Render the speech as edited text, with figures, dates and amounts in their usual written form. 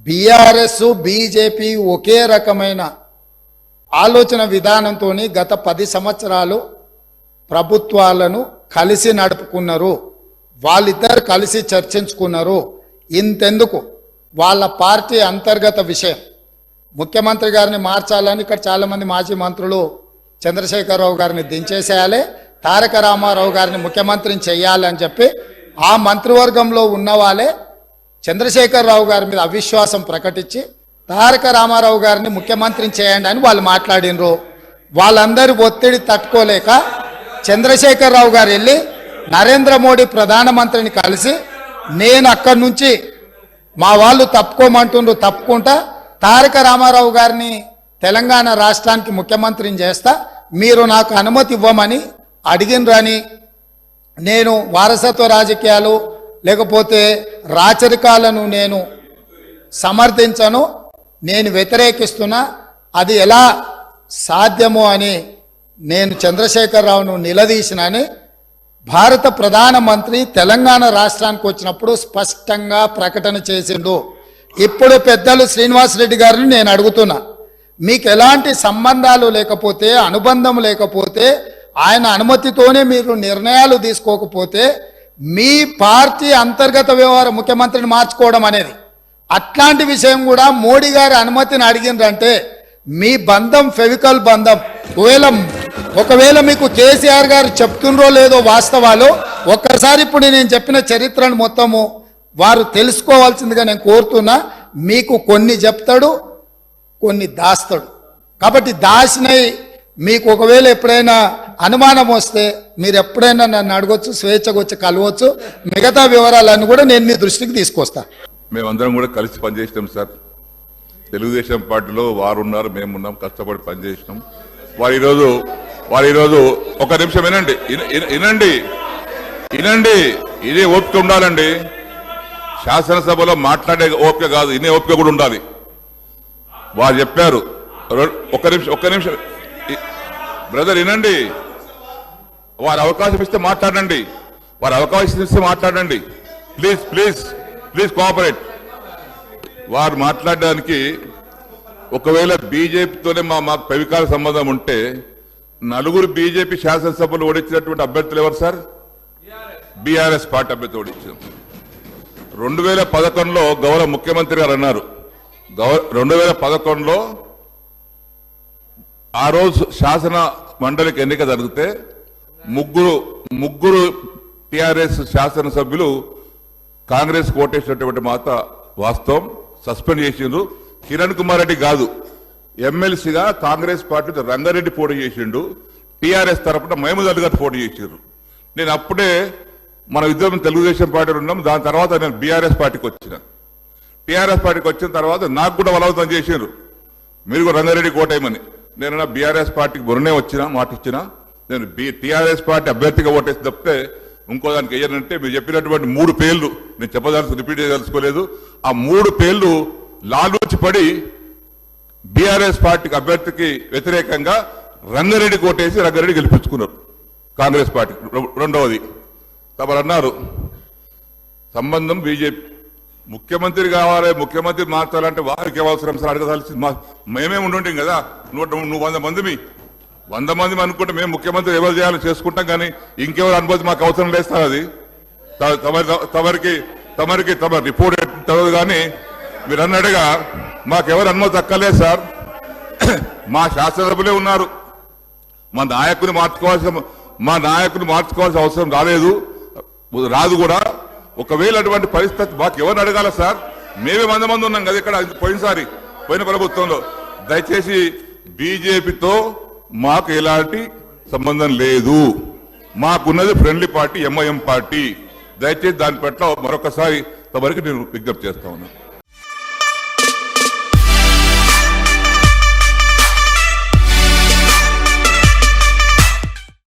BRS BJP ఒకే రకమైన ఆలోచన విధానంతో గత 10 సంవత్సరాలు ప్రభుత్వాలను కలిసి నడుపుకున్నారు. వాళ్ళిద్దరు కలిసి చర్చించుకున్నారు. ఇంతెందుకు వాళ్ళ పార్టీ అంతర్గత విషయం ముఖ్యమంత్రి గారిని మార్చాలని ఇక్కడ చాలామంది మాజీ మంత్రులు చంద్రశేఖరరావు గారిని దించేసేయాలి, తారక రామారావు గారిని ముఖ్యమంత్రిని చేయాలని చెప్పి ఆ మంత్రివర్గంలో ఉన్న వాళ్ళే చంద్రశేఖరరావు గారి మీద అవిశ్వాసం ప్రకటించి తారక రామారావు గారిని ముఖ్యమంత్రిని చేయండి అని వాళ్ళు మాట్లాడినరు. వాళ్ళందరి ఒత్తిడి తట్టుకోలేక చంద్రశేఖరరావు గారు వెళ్ళి నరేంద్ర మోడీ ప్రధానమంత్రిని కలిసి నేను అక్కడి నుంచి మా వాళ్ళు తప్పుకోమంటుండ్రు, తప్పుకుంటా తారక రామారావు గారిని తెలంగాణ రాష్ట్రానికి ముఖ్యమంత్రిని చేస్తా, మీరు నాకు అనుమతి ఇవ్వమని అడిగినరని, నేను వారసత్వ రాజకీయాలు లేకపోతే రాచరికాలను నేను సమర్థించను, నేను వ్యతిరేకిస్తున్నా, అది ఎలా సాధ్యమో అని నేను చంద్రశేఖరరావును నిలదీసినని భారత ప్రధానమంత్రి తెలంగాణ రాష్ట్రానికి వచ్చినప్పుడు స్పష్టంగా ప్రకటన చేసిండు. ఇప్పుడు పెద్దలు శ్రీనివాస్ రెడ్డి గారిని నేను అడుగుతున్నా, మీకు ఎలాంటి సంబంధాలు లేకపోతే అనుబంధం లేకపోతే ఆయన అనుమతితోనే మీరు నిర్ణయాలు తీసుకోకపోతే మీ పార్టీ అంతర్గత వ్యవహారం ముఖ్యమంత్రిని మార్చుకోవడం అనేది అట్లాంటి విషయం కూడా మోడీ గారి అనుమతిని అడిగిందంటే మీ బంధం ఫెవికల్ బంధం. ఒకవేళ మీకు కేసీఆర్ గారు చెప్తుండ్రో లేదో వాస్తవాలు ఒక్కసారి ఇప్పుడు నేను చెప్పిన చరిత్రను మొత్తము వారు తెలుసుకోవాల్సిందిగా నేను కోరుతున్నా. మీకు కొన్ని చెప్తాడు, కొన్ని దాస్తాడు. కాబట్టి దాసినై మీకు ఒకవేళ ఎప్పుడైనా అనుమానం వస్తే మీరు ఎప్పుడైనా నన్ను అడగొచ్చు, స్వేచ్ఛగా వచ్చి కలవచ్చు. మిగతా వివరాలన్నీ కూడా నేను మీ దృష్టికి తీసుకొస్తా. మేమందరం కూడా కలిసి పనిచేసినాం సార్. తెలుగుదేశం పార్టీలో వారు ఉన్నారు, మేమున్నాం, కష్టపడి పనిచేసినాం. వారు ఈరోజు ఒక నిమిషం వినండి, ఇదే ఓపిక ఉండాలండి. శాసనసభలో మాట్లాడే ఓపిక కాదు, ఇనే ఓపిక కూడా ఉండాలి. వారు చెప్పారు, ఒక్క నిమిషం బ్రదర్ వినండి. వారు అవకాశం ఇస్తే మాట్లాడండి, ప్లీజ్ కోఆపరేట్. వారు మాట్లాడడానికి ఒకవేళ బీజేపీతోనే మాకు పెవికాల సంబంధం ఉంటే 4 బీజేపీ శాసనసభలు ఓడించినటువంటి అభ్యర్థులు ఎవరు సార్? బీఆర్ఎస్ పార్టీ అభ్యర్థి ఓడించారు. 2011లో గౌరవ ముఖ్యమంత్రి గారు అన్నారు, 2011లో ఆ రోజు శాసన మండలికి ఎన్నిక జరిగితే ముగ్గురు టిఆర్ఎస్ శాసనసభ్యులు కాంగ్రెస్ ఓటేసినటువంటి మాట వాస్తవం. సస్పెండ్ చేసిండ్రు. కిరణ్ కుమార్ రెడ్డి కాదు, ఎమ్మెల్సీగా కాంగ్రెస్ పార్టీ రంగారెడ్డి పోటీ చేసిండు, టిఆర్ఎస్ తరఫున మహమూద్ అలీ గారు పోటీ చేసిండ్రు. నేను అప్పుడే మన ఇద్దరం తెలుగుదేశం పార్టీలో ఉన్నాం. దాని తర్వాత నేను బీఆర్ఎస్ పార్టీకి వచ్చిన. టీఆర్ఎస్ పార్టీకి వచ్చిన తర్వాత నాకు కూడా బలవంతం చేసిండ్రు, మీరు కూడా రంగారెడ్డి కోటేయమని. నేను బీఆర్ఎస్ పార్టీకి మొన్నే మాట ఇచ్చిన. నేను టీఆర్ఎస్ పార్టీ అభ్యర్థిగా ఓటేసి తప్పితే ఇంకో దానికి వేయనంటే మీరు చెప్పినటువంటి 3 పేర్లు నేను చెప్పదలుచుకు రిపీట్ చేయదలుచుకోలేదు. ఆ 3 పేర్లు లాలూచి పడి బీఆర్ఎస్ పార్టీకి అభ్యర్థికి వ్యతిరేకంగా రంగారెడ్డి కోటేసి రంగారెడ్డి గెలిపించుకున్నారు కాంగ్రెస్ పార్టీ. రెండవది తమరు అన్నారు సంబంధం బీజేపీ, ముఖ్యమంత్రి కావాలి, ముఖ్యమంత్రి మార్చాలంటే వారికి అవసరం సార్ అడగదాల్సి మేమే ఉండుంటాం కదా. నువ్వు 100 మంది అనుకుంటే మేము ముఖ్యమంత్రి ఎవరు చేయాలో చేసుకుంటాం, కానీ ఇంకెవరు అనుమతి మాకు అవసరం లేదు సార్. అది తమ రిపోర్ట్ తెలియదు, కానీ మీరు అన్నట్టుగా మాకెవరు అనుమతి అక్కర్లేదు సార్. మా శాసనసభ్యులే ఉన్నారు. మా నాయకుని మార్చుకోవాల్సిన అవసరం రాదు కూడా. ఒకవేళ అటువంటి పరిస్థితి మాకు ఎవరిని అడగాల సార్? మేమే 100 మంది ఉన్నాం కదా ఇక్కడ పోయిన ప్రభుత్వంలో. దయచేసి బీజేపీతో మాకు ఎలాంటి సంబంధం లేదు. మాకున్నది ఫ్రెండ్లీ పార్టీ ఎంఐఎం పార్టీ. దయచేసి దాని పట్ల మరొకసారి తమరికి నేను విజ్ఞప్తి చేస్తా ఉన్నాను.